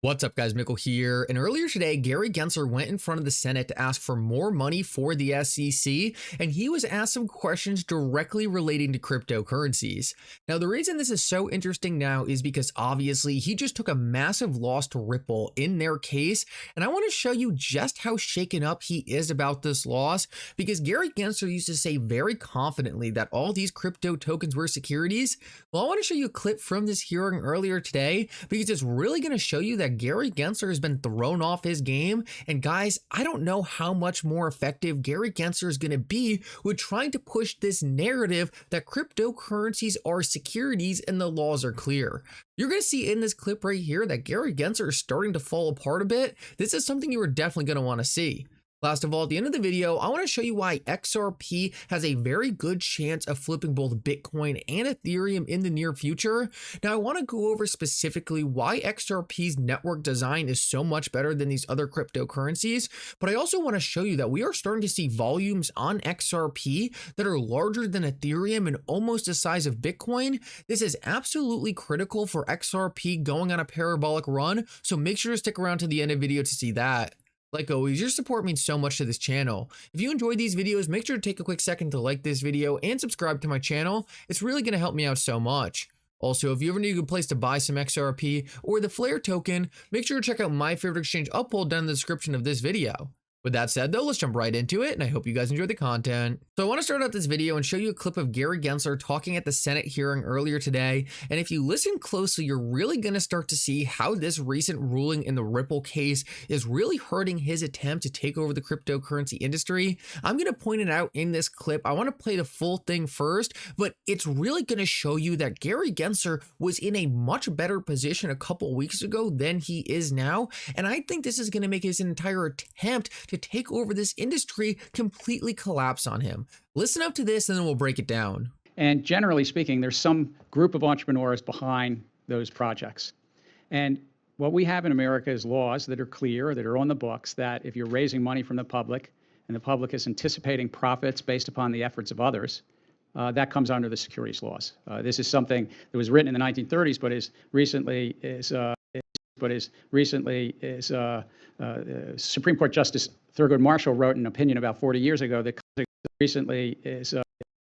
What's up, guys? Mickle here. And earlier today, Gary Gensler went in front of the Senate to ask for more money for the SEC, and he was asked some questions directly relating to cryptocurrencies. Now, the reason this is so interesting now is because obviously he just took a massive loss to Ripple in their case, and I want to show you just how shaken up he is about this loss, because Gary Gensler used to say very confidently that all these crypto tokens were securities. Well, I want to show you a clip from this hearing earlier today, because it's really going to show you that Gary Gensler has been thrown off his game. And guys, I don't know how much more effective Gary Gensler is going to be with trying to push this narrative that cryptocurrencies are securities and the laws are clear. You're going to see in this clip right here that Gary Gensler is starting to fall apart a bit. This is something you are definitely going to want to see. Last of all, at the end of the video, I want to show you why XRP has a very good chance of flipping both Bitcoin and Ethereum in the near future. Now, I want to go over specifically why XRP's network design is so much better than these other cryptocurrencies, but I also want to show you that we are starting to see volumes on XRP that are larger than Ethereum and almost the size of Bitcoin. This is absolutely critical for XRP going on a parabolic run, so make sure to stick around to the end of the video to see that. Like always, your support means so much to this channel. If you enjoyed these videos, make sure to take a quick second to like this video and subscribe to my channel. It's really going to help me out so much. Also, if you ever need a good place to buy some XRP or the Flare token, make sure to check out my favorite exchange Uphold down in the description of this video. With that said though, let's jump right into it, and I hope you guys enjoy the content. So I want to start out this video and show you a clip of Gary Gensler talking at the Senate hearing earlier today, and if you listen closely, you're really going to start to see how this recent ruling in the Ripple case is really hurting his attempt to take over the cryptocurrency industry. I'm going to point it out in this clip. I want to play the full thing first, but it's really going to show you that Gary Gensler was in a much better position a couple weeks ago than he is now, and I think this is going to make his entire attempt to take over this industry completely collapse on him. Listen up to this and then we'll break it down. And generally speaking, there's some group of entrepreneurs behind those projects. And what we have in America is laws that are clear, that are on the books, that if you're raising money from the public and the public is anticipating profits based upon the efforts of others, that comes under the securities laws. This is something that was written in the 1930s, but as recently as Supreme Court Justice Thurgood Marshall wrote an opinion about 40 years ago that recently is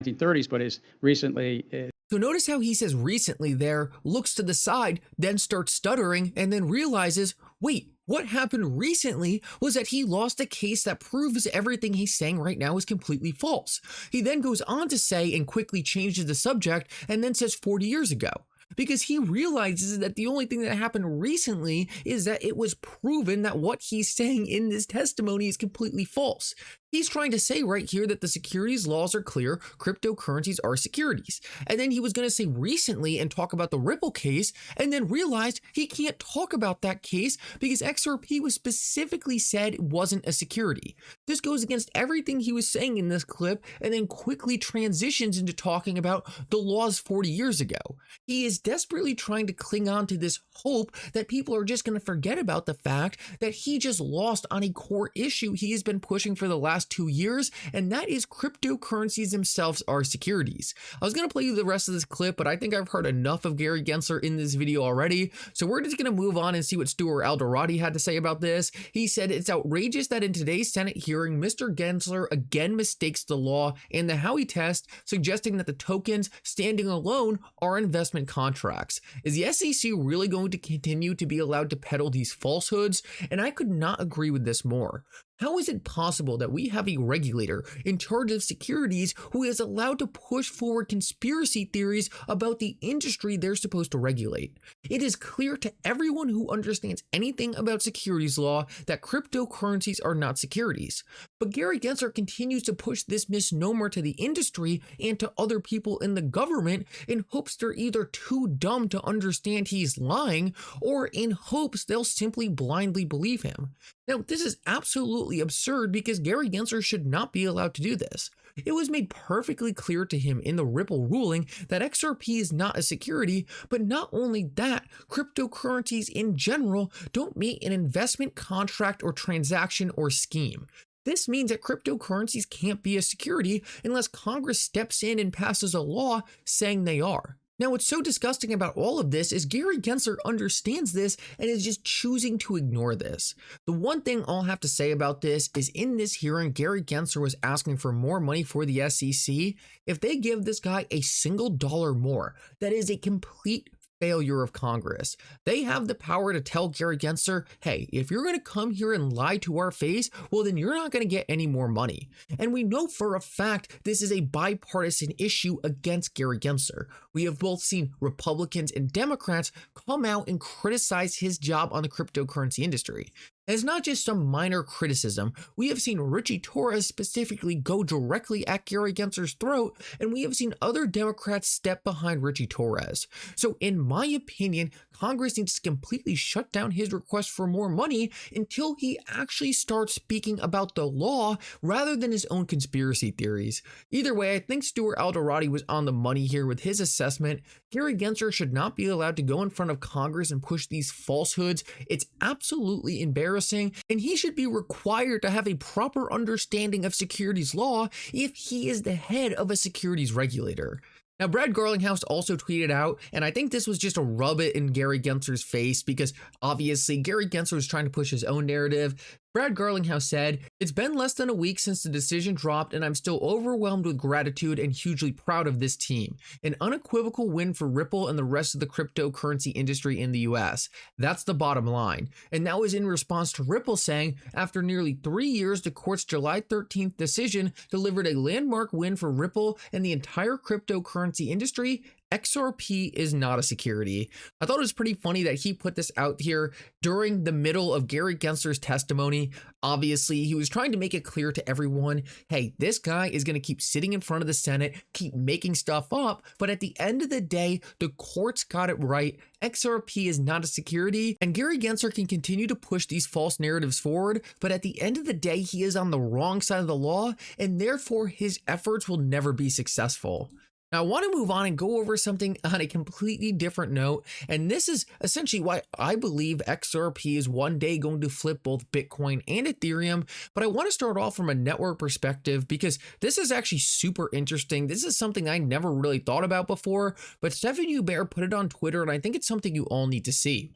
1930s, but as recently is. So notice how he says recently there, looks to the side, then starts stuttering, and then realizes, wait, what happened recently was that he lost a case that proves everything he's saying right now is completely false. He then goes on to say and quickly changes the subject and then says 40 years ago. Because he realizes that the only thing that happened recently is that it was proven that what he's saying in this testimony is completely false. He's trying to say right here that the securities laws are clear, cryptocurrencies are securities. And then he was going to say recently and talk about the Ripple case, and then realized he can't talk about that case because XRP was specifically said it wasn't a security. This goes against everything he was saying in this clip, and then quickly transitions into talking about the laws 40 years ago. He is desperately trying to cling on to this hope that people are just going to forget about the fact that he just lost on a core issue he has been pushing for the last 2 years, and that is cryptocurrencies themselves are securities. I was going to play you the rest of this clip, but I think I've heard enough of Gary Gensler in this video already, so we're just going to move on and see what Stuart ElDoradi had to say about this. He said, "It's outrageous that in today's Senate hearing, Mr. Gensler again mistakes the law and the Howey test, suggesting that the tokens standing alone are investment contracts. Is the SEC really going to continue to be allowed to peddle these falsehoods?" And I could not agree with this more. How is it possible that we have a regulator in charge of securities who is allowed to push forward conspiracy theories about the industry they're supposed to regulate? It is clear to everyone who understands anything about securities law that cryptocurrencies are not securities. But Gary Gensler continues to push this misnomer to the industry and to other people in the government in hopes they're either too dumb to understand he's lying, or in hopes they'll simply blindly believe him. Now, this is absolutely absurd because Gary Gensler should not be allowed to do this. It was made perfectly clear to him in the Ripple ruling that XRP is not a security, but not only that, cryptocurrencies in general don't meet an investment contract or transaction or scheme. This means that cryptocurrencies can't be a security unless Congress steps in and passes a law saying they are. Now, what's so disgusting about all of this is Gary Gensler understands this and is just choosing to ignore this. The one thing I'll have to say about this is in this hearing, Gary Gensler was asking for more money for the SEC. If they give this guy a single dollar more, that is a complete failure of Congress. They have the power to tell Gary Gensler, hey, if you're going to come here and lie to our face, well, then you're not going to get any more money. And we know for a fact this is a bipartisan issue against Gary Gensler. We have both seen Republicans and Democrats come out and criticize his job on the cryptocurrency industry. And it's not just some minor criticism. We have seen Richie Torres specifically go directly at Gary Gensler's throat, and we have seen other Democrats step behind Richie Torres. So in my opinion, Congress needs to completely shut down his request for more money until he actually starts speaking about the law rather than his own conspiracy theories. Either way, I think Stuart ElDoradi was on the money here with his assessment. Gary Gensler should not be allowed to go in front of Congress and push these falsehoods. It's absolutely embarrassing, and he should be required to have a proper understanding of securities law if he is the head of a securities regulator. Now, Brad Garlinghouse also tweeted out, and I think this was just a rub it in Gary Gensler's face because obviously Gary Gensler was trying to push his own narrative. Brad Garlinghouse said, "It's been less than a week since the decision dropped, and I'm still overwhelmed with gratitude and hugely proud of this team. An unequivocal win for Ripple and the rest of the cryptocurrency industry in the US. That's the bottom line." And that was in response to Ripple saying, after nearly 3 years, the court's July 13th decision delivered a landmark win for Ripple and the entire cryptocurrency industry. XRP is not a security. I thought it was pretty funny that he put this out here during the middle of Gary Gensler's testimony. Obviously, he was trying to make it clear to everyone, hey, this guy is going to keep sitting in front of the Senate, keep making stuff up, but at the end of the day, the courts got it right. XRP is not a security, and Gary Gensler can continue to push these false narratives forward, but at the end of the day, he is on the wrong side of the law, and therefore his efforts will never be successful. Now, I want to move on and go over something on a completely different note, and this is essentially why I believe XRP is one day going to flip both Bitcoin and Ethereum, but I want to start off from a network perspective because this is actually super interesting. This is something I never really thought about before, but Stephen Hubert put it on Twitter, and I think it's something you all need to see.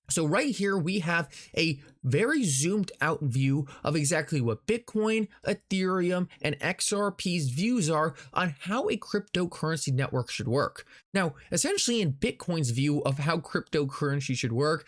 So right here, we have a very zoomed out view of exactly what Bitcoin, Ethereum, and XRP's views are on how a cryptocurrency network should work. Now, essentially in Bitcoin's view of how cryptocurrency should work,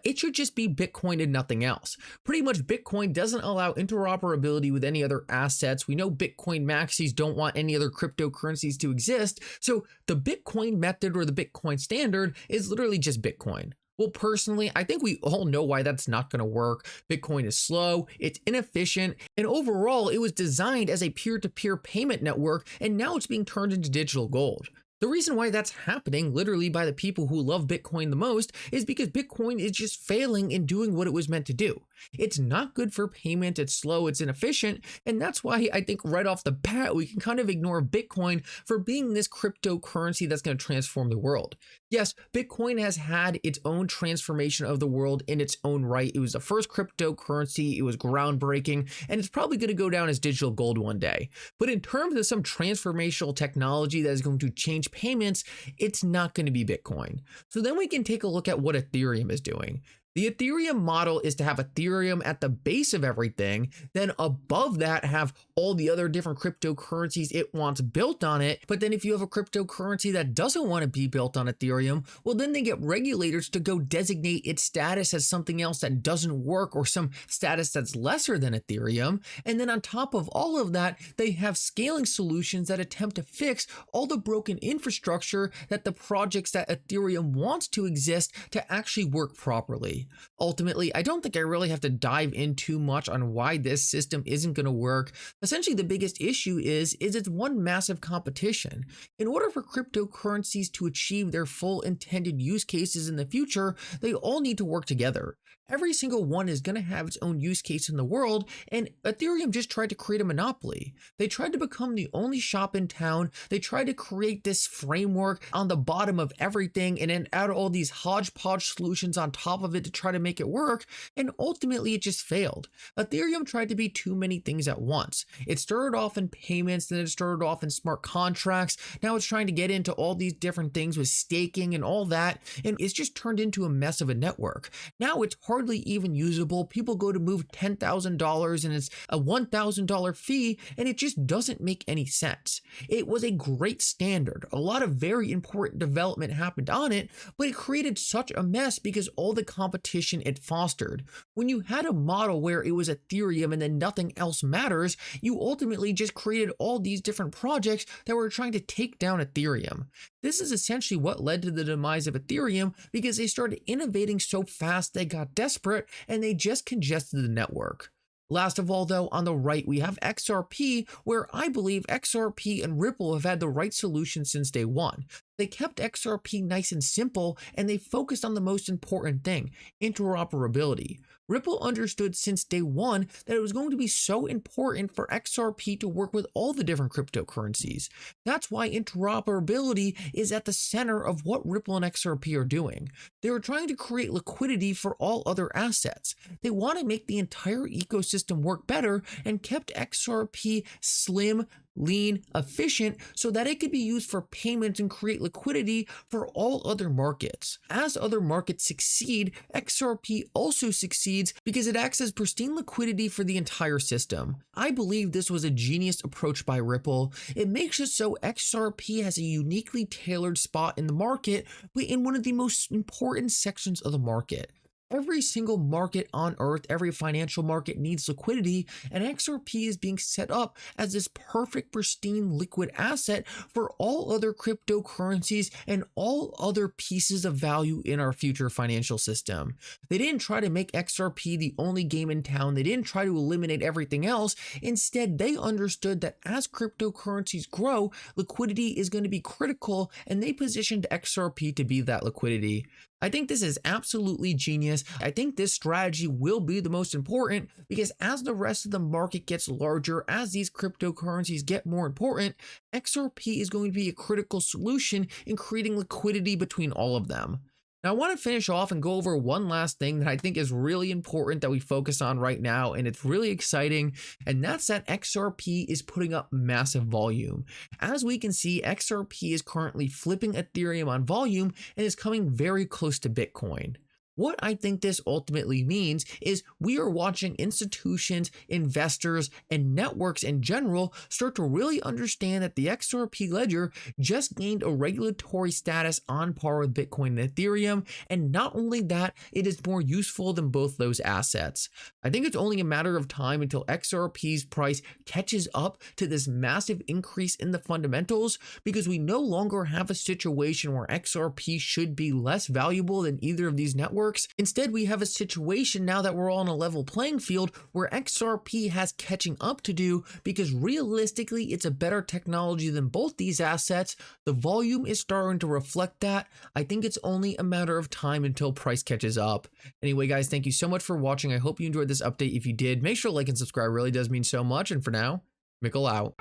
it should just be Bitcoin and nothing else. Pretty much Bitcoin doesn't allow interoperability with any other assets. We know Bitcoin maxis don't want any other cryptocurrencies to exist. So the Bitcoin method or the Bitcoin standard is literally just Bitcoin. Well, personally, I think we all know why that's not going to work. Bitcoin is slow, it's inefficient, and overall, it was designed as a peer-to-peer payment network, and now it's being turned into digital gold. The reason why that's happening literally by the people who love Bitcoin the most is because Bitcoin is just failing in doing what it was meant to do. It's not good for payment, it's slow, it's inefficient, and that's why I think right off the bat we can kind of ignore Bitcoin for being this cryptocurrency that's going to transform the world. Yes, Bitcoin has had its own transformation of the world in its own right. It was the first cryptocurrency, it was groundbreaking, and it's probably going to go down as digital gold one day. But in terms of some transformational technology that is going to change payments, it's not going to be Bitcoin. So then we can take a look at what Ethereum is doing. The Ethereum model is to have Ethereum at the base of everything, then above that have all the other different cryptocurrencies it wants built on it. But then if you have a cryptocurrency that doesn't want to be built on Ethereum, well, then they get regulators to go designate its status as something else that doesn't work or some status that's lesser than Ethereum. And then on top of all of that, they have scaling solutions that attempt to fix all the broken infrastructure that the projects that Ethereum wants to exist to actually work properly. Ultimately, I don't think I really have to dive in too much on why this system isn't going to work. Essentially, the biggest issue is it's one massive competition. In order for cryptocurrencies to achieve their full intended use cases in the future, they all need to work together. Every single one is going to have its own use case in the world, and Ethereum just tried to create a monopoly. They tried to become the only shop in town. They tried to create this framework on the bottom of everything and then add all these hodgepodge solutions on top of it to try to make it work, and ultimately it just failed. Ethereum tried to be too many things at once. It started off in payments, then it started off in smart contracts. Now it's trying to get into all these different things with staking and all that, and it's just turned into a mess of a network. Now it's hardly even usable. People go to move $10,000 and it's a $1,000 fee, and it just doesn't make any sense. It was a great standard. A lot of very important development happened on it, but it created such a mess because all the competition it fostered. When you had a model where it was Ethereum and then nothing else matters, you ultimately just created all these different projects that were trying to take down Ethereum. This is essentially what led to the demise of Ethereum because they started innovating so fast they got desperate and they just congested the network. Last of all, though, on the right, we have XRP, where I believe XRP and Ripple have had the right solution since day one. They kept XRP nice and simple, and they focused on the most important thing, interoperability. Ripple understood since day one that it was going to be so important for XRP to work with all the different cryptocurrencies. That's why interoperability is at the center of what Ripple and XRP are doing. They were trying to create liquidity for all other assets. They want to make the entire ecosystem work better and kept XRP slim, lean, efficient, so that it could be used for payments and create liquidity for all other markets. As other markets succeed, XRP also succeeds because it acts as pristine liquidity for the entire system. I believe this was a genius approach by Ripple. It makes it so XRP has a uniquely tailored spot in the market, but in one of the most important sections of the market. Every single market on earth, every financial market needs liquidity, and XRP is being set up as this perfect, pristine liquid asset for all other cryptocurrencies and all other pieces of value in our future financial system. They didn't try to make XRP the only game in town. They didn't try to eliminate everything else. Instead, they understood that as cryptocurrencies grow, liquidity is going to be critical, and they positioned XRP to be that liquidity. I think this is absolutely genius. I think this strategy will be the most important because as the rest of the market gets larger, as these cryptocurrencies get more important, XRP is going to be a critical solution in creating liquidity between all of them. Now, I want to finish off and go over one last thing that I think is really important that we focus on right now, and it's really exciting, and that's that XRP is putting up massive volume. As we can see, XRP is currently flipping Ethereum on volume and is coming very close to Bitcoin. What I think this ultimately means is we are watching institutions, investors, and networks in general start to really understand that the XRP ledger just gained a regulatory status on par with Bitcoin and Ethereum, and not only that, it is more useful than both those assets. I think it's only a matter of time until XRP's price catches up to this massive increase in the fundamentals, because we no longer have a situation where XRP should be less valuable than either of these networks. Instead, we have a situation now that we're all on a level playing field where XRP has catching up to do because realistically, it's a better technology than both these assets. The volume is starting to reflect that. I think it's only a matter of time until price catches up. Anyway, guys, thank you so much for watching. I hope you enjoyed this update. If you did, make sure to like and subscribe. It really does mean so much. And for now, Mickle out.